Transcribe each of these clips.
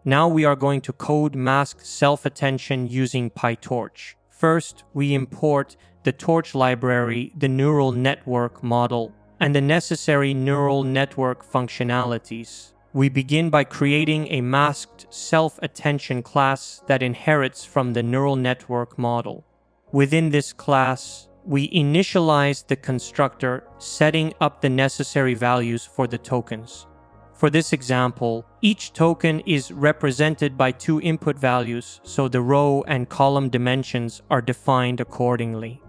Now we are going to code mask self-attention using PyTorch. First, we import the torch library, the neural network model, and the necessary neural network functionalities. We begin by creating a masked self-attention class that inherits from the neural network model. Within this class, we initialize the constructor, setting up the necessary values for the tokens. For this example, each token is represented by 2 input values, so the row and column dimensions are defined accordingly.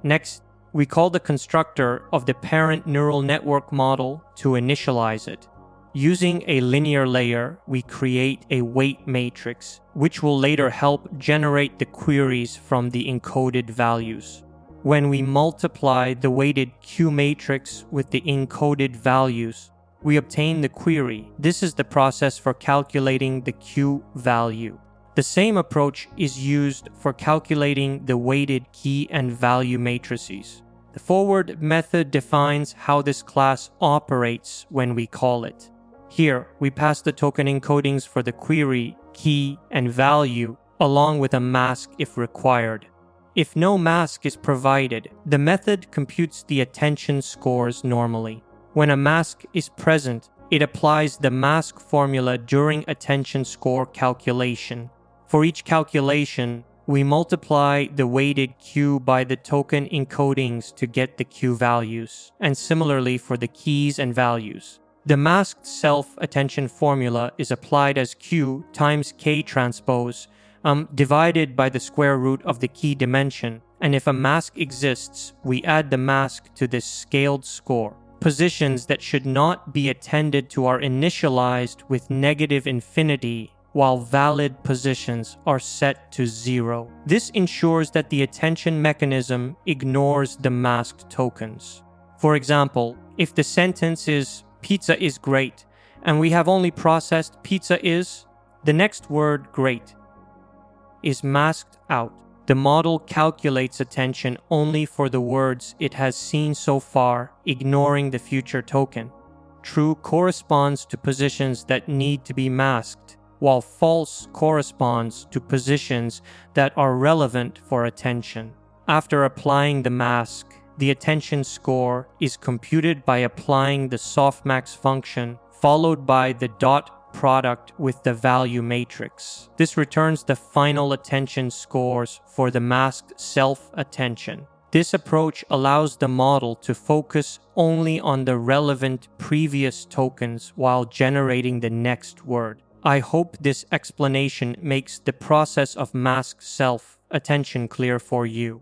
Next, we call the constructor of the parent neural network model to initialize it. Using a linear layer, we create a weight matrix, which will later help generate the queries from the encoded values. When we multiply the weighted Q matrix with the encoded values, we obtain the query. This is the process for calculating the Q value. The same approach is used for calculating the weighted key and value matrices. The forward method defines how this class operates when we call it. Here, we pass the token encodings for the query, key, and value, along with a mask if required. If no mask is provided, the method computes the attention scores normally. When a mask is present, it applies the mask formula during attention score calculation. For each calculation, we multiply the weighted Q by the token encodings to get the Q values, and similarly for the keys and values. The masked self-attention formula is applied as Q times K transpose, divided by the square root of the key dimension, and if a mask exists, we add the mask to this scaled score. Positions that should not be attended to are initialized with negative infinity, while valid positions are set to 0. This ensures that the attention mechanism ignores the masked tokens. For example, if the sentence is "pizza is great," and we have only processed "pizza is," the next word "great" is masked out. The model calculates attention only for the words it has seen so far, ignoring the future token. True corresponds to positions that need to be masked, while false corresponds to positions that are relevant for attention. After applying the mask, the attention score is computed by applying the softmax function, followed by the dot product with the value matrix. This returns the final attention scores for the masked self-attention. This approach allows the model to focus only on the relevant previous tokens while generating the next word. I hope this explanation makes the process of masked self-attention clear for you.